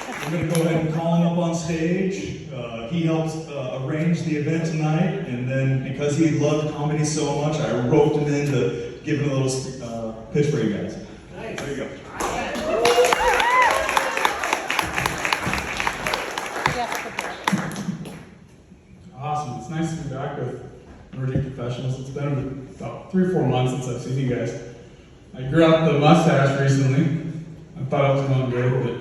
I'm going to go ahead and call him up on stage. He helped arrange the event tonight, and then because he loved comedy so much, I roped him in to give him a little pitch for you guys. Nice. There you go. Awesome. It's nice to be back with emerging professionals. It's been about 3 or 4 months since I've seen you guys. I grew out the mustache recently. I thought I was going good, but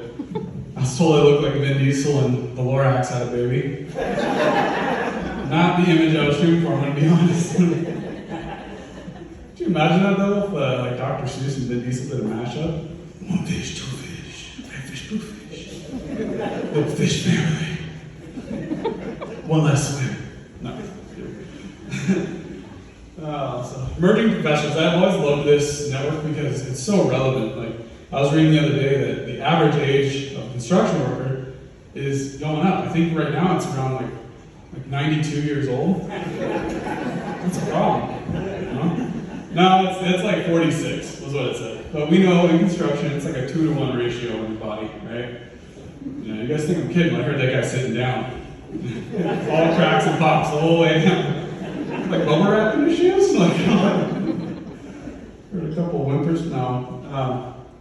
I was told I looked like Vin Diesel and the Lorax had a baby. Not the image I was shooting for, I'm going to be honest. Could you imagine that though, if like Dr. Seuss and Vin Diesel did a mashup? 1 fish, 2 fish, 3 fish, 2 fish. Little fish family. 1 less swim. No. So emerging professionals, I've always loved this network because it's so relevant. Like I was reading the other day that the average age of a construction worker is going up. I think right now it's around like 92 years old. That's a problem. You know? No, it's like 46 was what it said. But we know in construction it's like a 2-to-1 ratio in the body, right? You know, you guys think I'm kidding when I heard that guy sitting down. All cracks and pops the whole way down. Like bubble wrap in your shoes? Like, heard a couple of whimpers. No.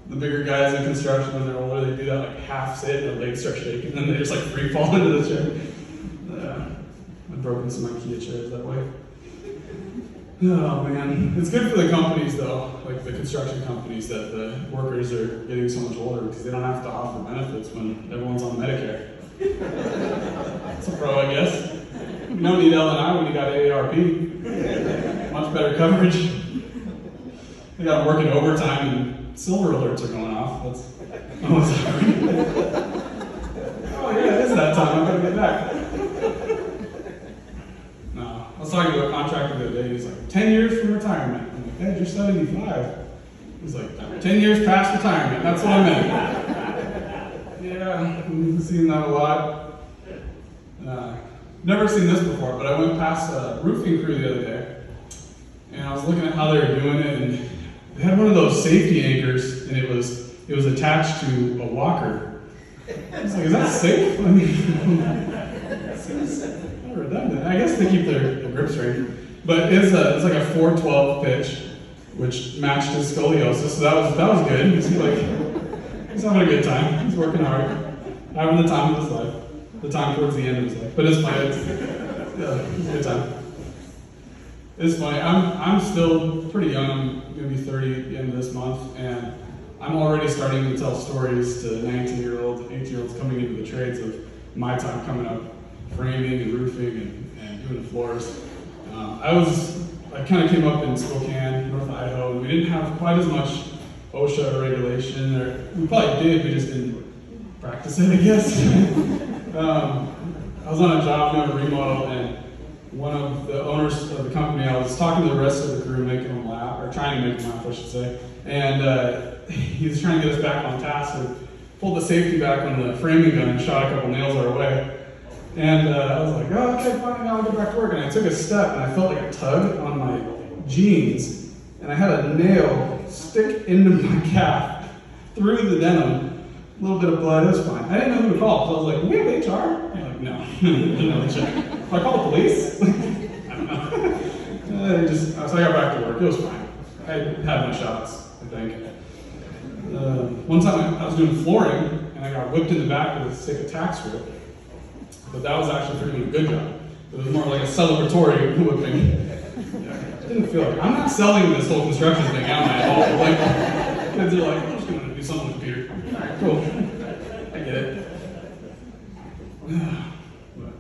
The bigger guys in construction, when they're older, they do that like half sit, and their legs start shaking, and then they just like free fall into the chair. I've broken some IKEA chairs that way. Oh man, it's good for the companies though, like the construction companies, that the workers are getting so much older because they don't have to offer benefits when everyone's on Medicare. That's a pro, I guess. You don't need L&I when you got AARP. Much better coverage. They got working overtime and silver alerts are going off. That's oh yeah, it is that time. I'm gonna get back. No, I was talking to a contractor the other day. He's like, 10 years from retirement. I'm like, hey, you're 75. He's like, 10 years past retirement. That's what I meant. Yeah, we've seen that a lot. Never seen this before, but I went past a roofing crew the other day, and I was looking at how they were doing it, and they had one of those safety anchors, and it was attached to a walker. I was like, is that safe? I mean, it seems redundant. I guess they keep their grip straight, but it's like a 412 pitch, which matched his scoliosis, so that was good. He's having a good time. He's working hard, having the time of his life. The time towards the end of his life, but it's fine. It's a good time. It's funny. I'm still pretty young. I'm gonna be 30 at the end of this month, and I'm already starting to tell stories to 19-year-olds, 18-year-olds coming into the trades of my time coming up, framing and roofing and doing the floors. I kind of came up in Spokane, North Idaho, and we didn't have quite as much OSHA regulation, or we probably did, we just didn't practice it, I guess. I was on a job doing a remodel, and one of the owners of the company, I was talking to the rest of the crew, making them laugh, or trying to make them laugh, I should say, and he was trying to get us back on task, and pulled the safety back on the framing gun and shot a couple nails our way. And I was like, oh, okay, fine, now I'll get back to work. And I took a step, and I felt like a tug on my jeans, and I had a nail stick into my calf, through the denim. A little bit of blood, it was fine. I didn't know who to call, so I was like, we have HR? They're like, no. Didn't know check. Do I call the police? I don't know. So I got back to work, it was fine. I had my shots, I think. One time I was doing flooring, and I got whipped in the back with a stick of tack strip. But that was actually for doing a good job. It was more like a celebratory whipping. I didn't feel like, I'm not selling this whole construction thing out at all. Like, kids are like, I'm just going to do something with Peter. All right, cool. I get it. But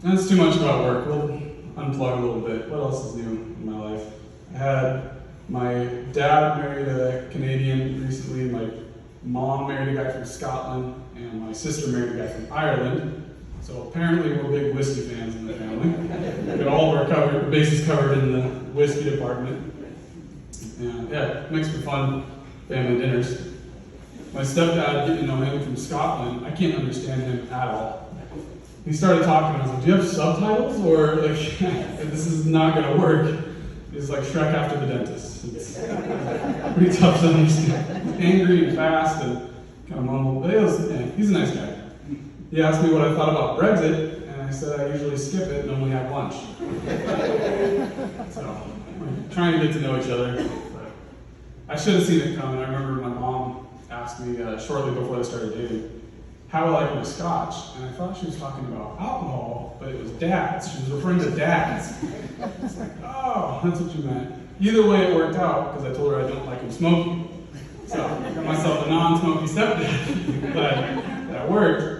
that's too much about work. We'll unplug a little bit. What else is new in my life? I had my dad married a Canadian recently, my mom married a guy from Scotland, and my sister married a guy from Ireland. So apparently we're big whiskey fans in the family. We got all of our bases covered in the whiskey department. And yeah, it makes for fun family dinners. My stepdad, getting to know him from Scotland, I can't understand him at all. He started talking, and I was like, do you have subtitles? Or like, this is not gonna work. It's like Shrek after the dentist. It's pretty tough to understand. Angry and fast and kind of mumble. But he's a nice guy. he asked me what I thought about Brexit, and I said I usually skip it and only have lunch. So, we're trying to get to know each other. But I should have seen it coming. I remember my mom asked me shortly before they started dating how I like my scotch, and I thought she was talking about alcohol, but it was dads. She was referring to dads. It's like, oh, that's what you meant. Either way, it worked out because I told her I don't like him smoking. So I got myself a non-smoky stepdad. But that worked.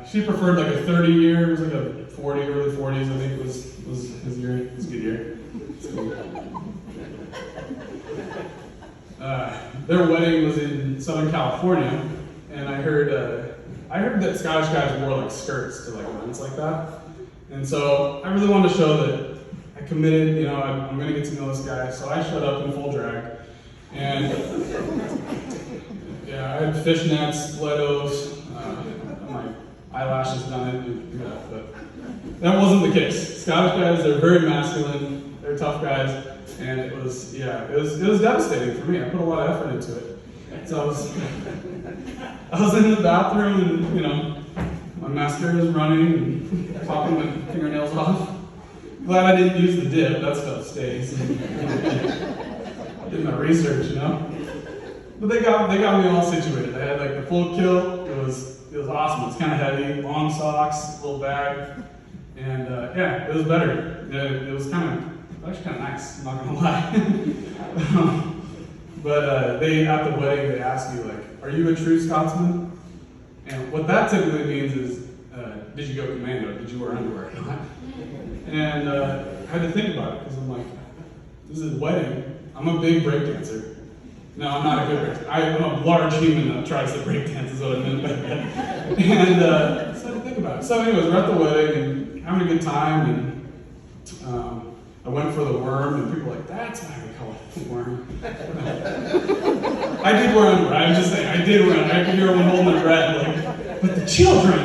She preferred like a 30-year. It was like a 40, early 40s. I think was his year. It was a good year. It's cool. Their wedding was in Southern California, and I heard that Scottish guys wore like skirts to like events like that. And so I really wanted to show that I committed. You know, I'm going to get to know this guy. So I showed up in full drag, and yeah, I had fishnets, stilettos, my eyelashes done, but that wasn't the case. Scottish guys, they're very masculine. They're tough guys. And it was devastating for me. I put a lot of effort into it. So I was in the bathroom, and you know, my mascara is running and popping my fingernails off. Glad I didn't use the dip. That stuff stays. Did my research, you know. But they got me all situated. I had like the full kilt. It was awesome. It's kind of heavy, long socks, little bag, and yeah, it was better. It was actually kind of nice, I'm not gonna lie. But they, at the wedding, they asked me, like, are you a true Scotsman? And what that typically means is, did you go commando? Did you wear underwear? And I had to think about it, because I'm like, this is a wedding. I'm a big breakdancer. No, I'm not a good breakdancer. I'm a large human that tries to breakdance, is what I meant by that. And so I had to think about it. So anyways, we're at the wedding, and having a good time, and I went for the worm, and people were like, that's why we call it the worm. I did wear underwear. I'm just saying, I did wear underwear. I could hear one holding their breath, like, but the children.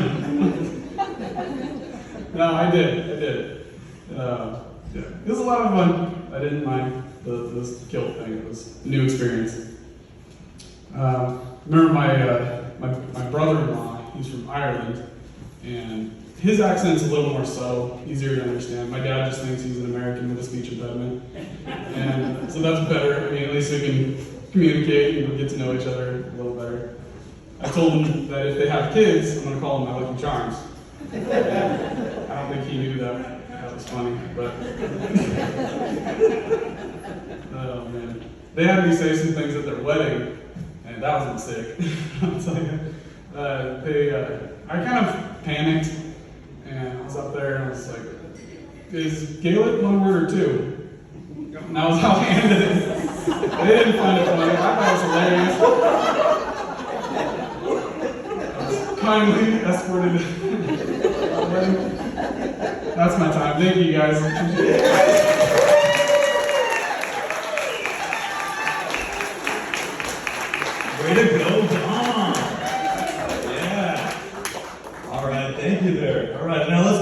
No, I did. Yeah. It was a lot of fun. I didn't mind this kilt thing. It was a new experience. Remember my brother-in-law, he's from Ireland, and his accent's a little more subtle, easier to understand. My dad just thinks he's an American with a speech impediment. And so that's better. I mean, at least we can communicate and get to know each other a little better. I told him that if they have kids, I'm going to call them my Lucky Charms. I don't think he knew that. That was funny, but... oh, man. They had me say some things at their wedding, and that wasn't sick. I'll tell you. I kind of panicked. And I was up there, and I was like, is Gaelic one word or two? And that was how I ended it. They didn't find it funny. I thought it was hilarious. I was kindly escorted. That's my time. Thank you, guys. Way to go, Don! Yeah. All right, thank you there. All right, now let's